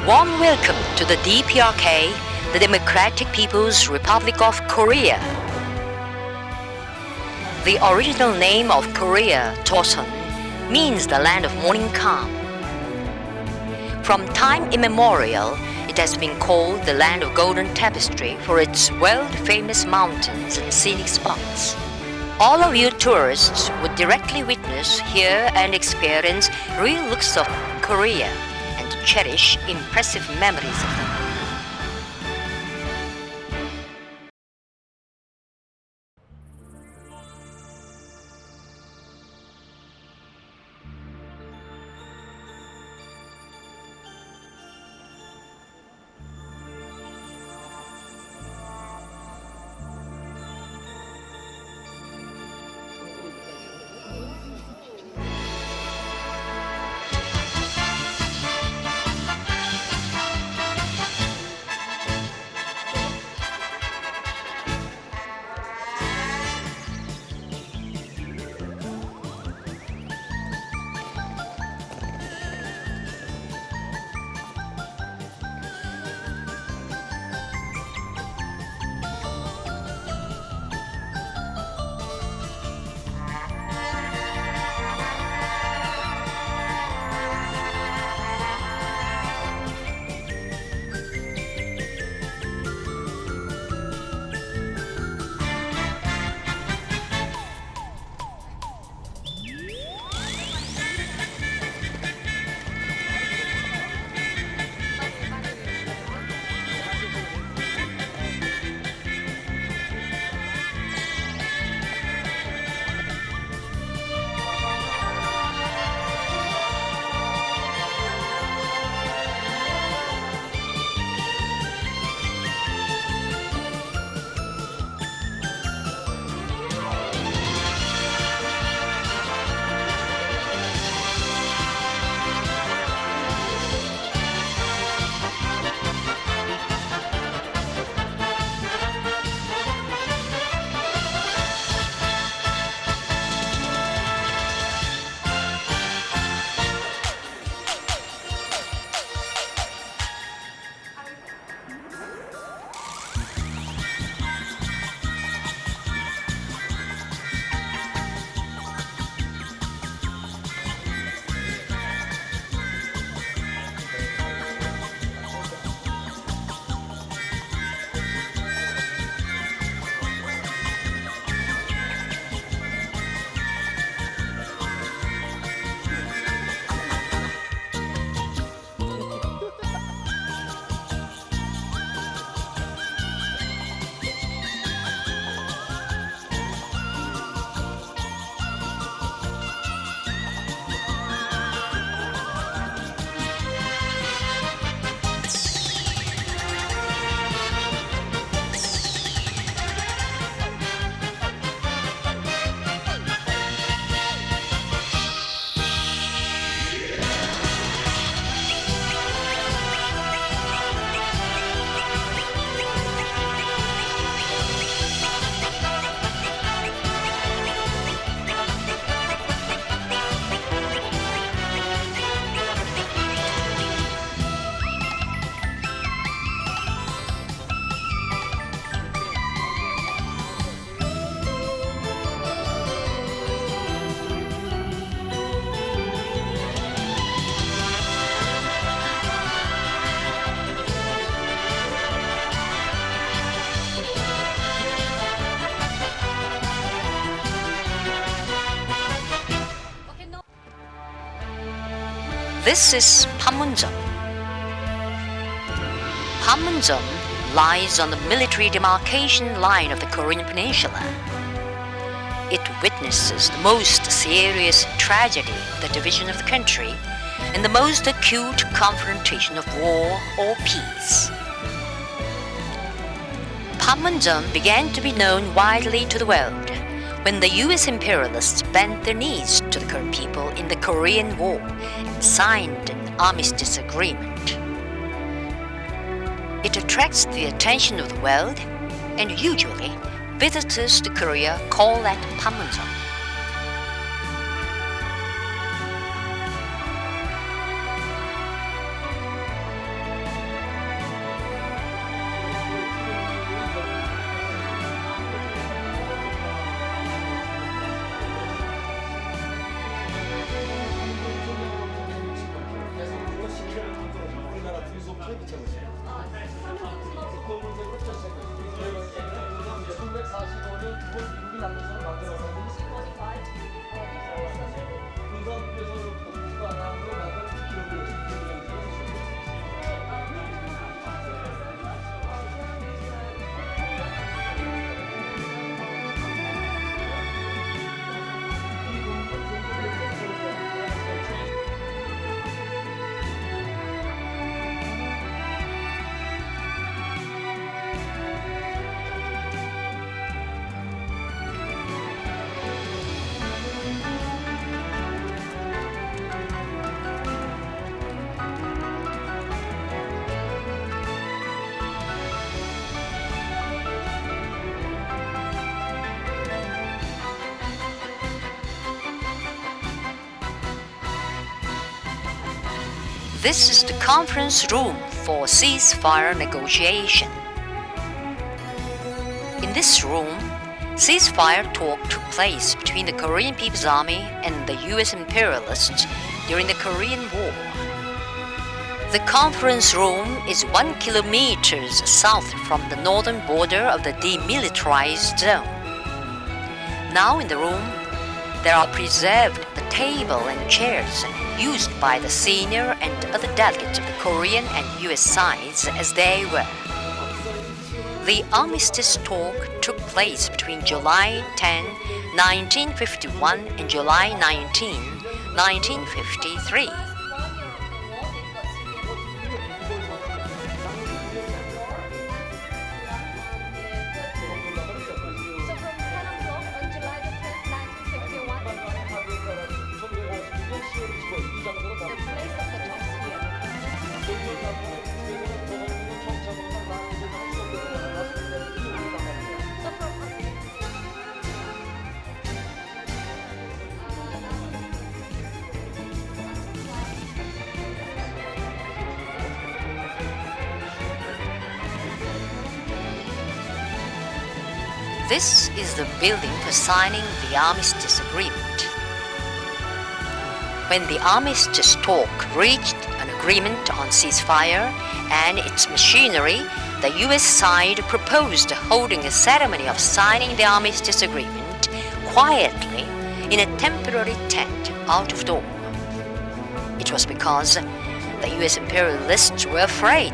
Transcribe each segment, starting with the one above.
Warm welcome to the DPRK, the Democratic People's Republic of Korea. The original name of Korea, Joseon, means the land of morning calm. From time immemorial, it has been called the land of golden tapestry for its world-famous mountains and scenic spots. All of you tourists would directly witness, hear and experience real looks of Korea and cherish impressive memories of them. This is Panmunjom. Panmunjom lies on the military demarcation line of the Korean peninsula. It witnesses the most serious tragedy of the division of the country and the most acute confrontation of war or peace. Panmunjom began to be known widely to the world when the US imperialists bent their knees to the Korean people in the Korean War and signed an armistice agreement. It attracts the attention of the world, and usually visitors to Korea call that Panmunjom. This is the conference room for ceasefire negotiation. In this room, ceasefire talk took place between the Korean People's Army and the US imperialists during the Korean War. The conference room is 1 kilometer south from the northern border of the demilitarized zone. Now in the room, there are preserved the table and chairs used by the senior and other delegates of the Korean and US sides as they were. The armistice talk took place between July 10, 1951 and July 19, 1953. This is the building for signing the armistice agreement. When the armistice talk reached an agreement on ceasefire and its machinery, the US side proposed holding a ceremony of signing the armistice agreement quietly in a temporary tent out of door. It was because the US imperialists were afraid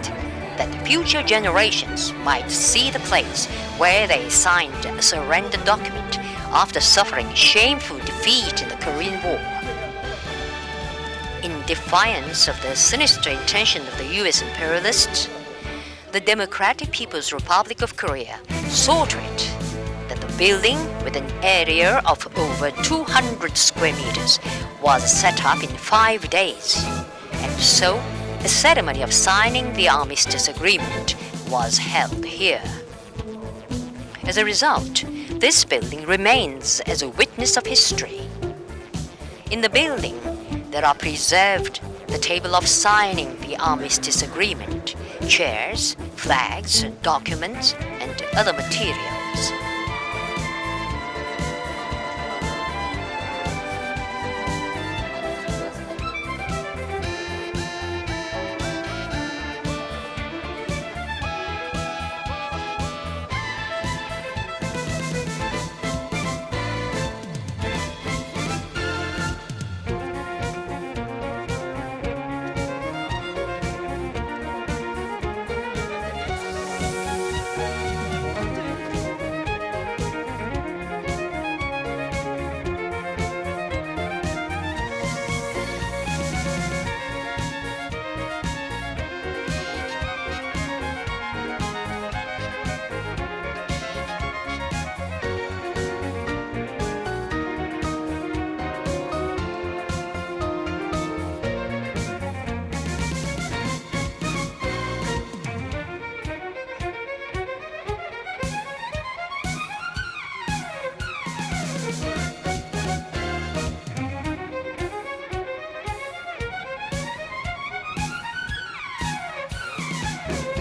that future generations might see the place where they signed a surrender document after suffering shameful defeat in the Korean War. In defiance of the sinister intention of the US imperialists, the Democratic People's Republic of Korea saw to it that the building, with an area of over 200 square meters, was set up in 5 days, and so a ceremony of signing the armistice agreement was held here. As a result, this building remains as a witness of history. In the building, there are preserved the table of signing the armistice agreement, chairs, flags, documents, and other materials.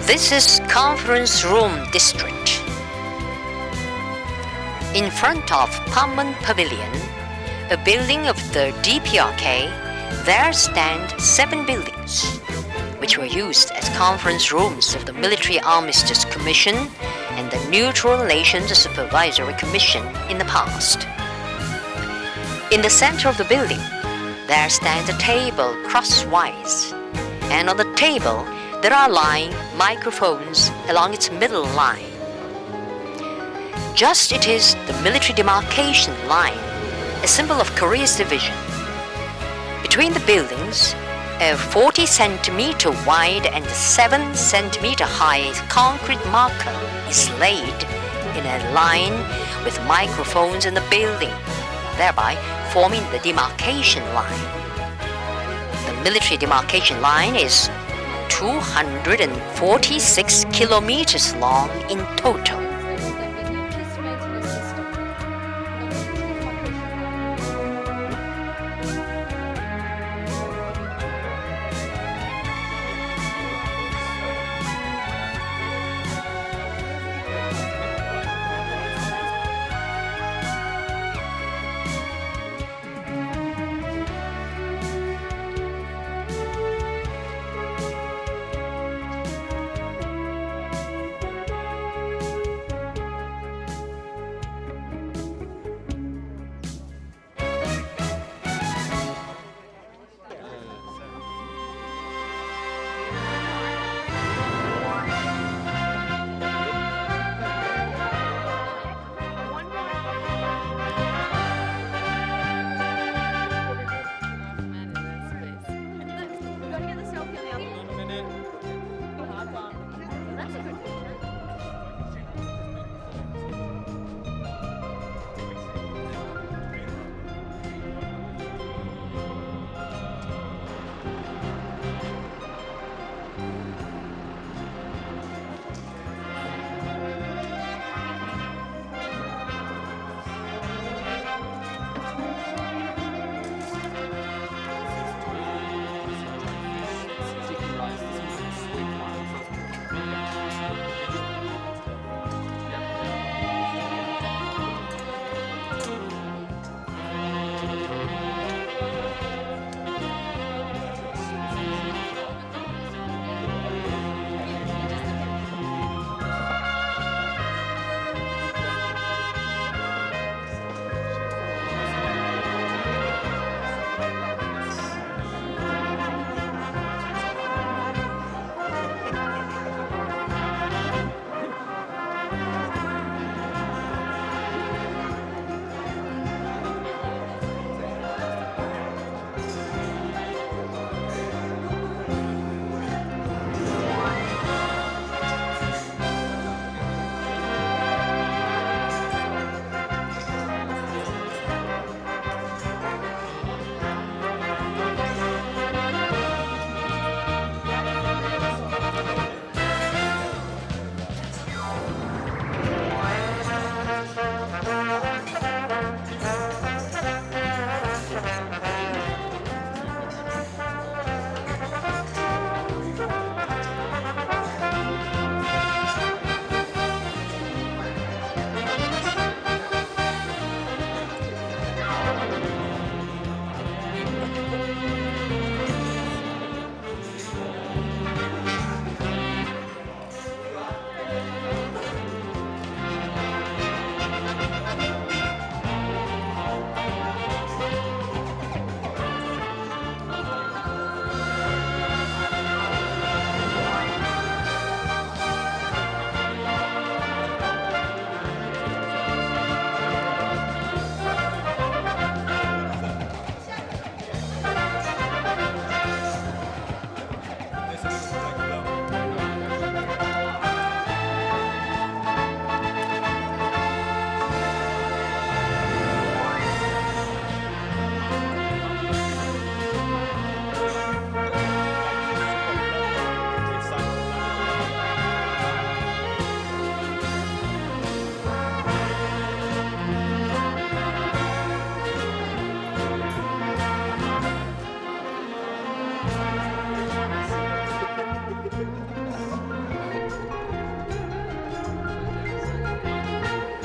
This is Conference Room District. In front of Panmun Pavilion, a building of the DPRK, there stand 7 buildings, which were used as conference rooms of the Military Armistice Commission and the Neutral Relations Supervisory Commission in the past. In the center of the building, there stands a table crosswise, and on the table there are lying microphones along its middle line. Just it is the military demarcation line, a symbol of Korea's division. Between the buildings, a 40 centimeter wide and 7 centimeter high concrete marker is laid in a line with microphones in the building, thereby forming the demarcation line. The military demarcation line is 246 kilometers long in total.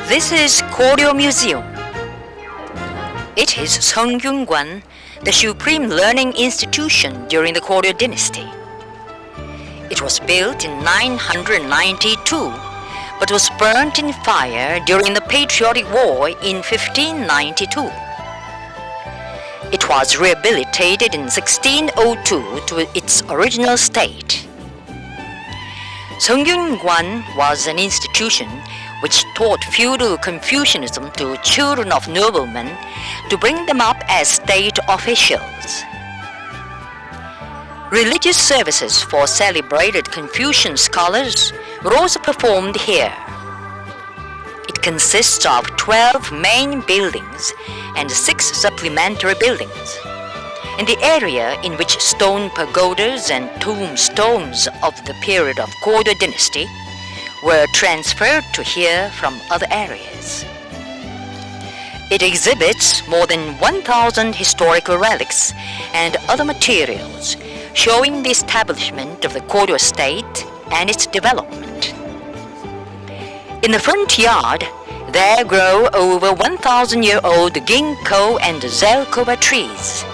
This is Koryo Museum. It is Seongyungwan, the supreme learning institution during the Koryo dynasty. It was built in 992, but was burnt in fire during the Patriotic War in 1592. It was rehabilitated in 1602 to its original state. Seongyun-gwan was an institution which taught feudal Confucianism to children of noblemen to bring them up as state officials. Religious services for celebrated Confucian scholars were also performed here. It consists of 12 main buildings and 6 supplementary buildings. In the area in which stone pagodas and tombstones of the period of Goryeo dynasty were transferred to here from other areas. It exhibits more than 1,000 historical relics and other materials showing the establishment of the Goryeo state and its development. In the front yard, there grow over 1,000-year-old ginkgo and zelkoba trees.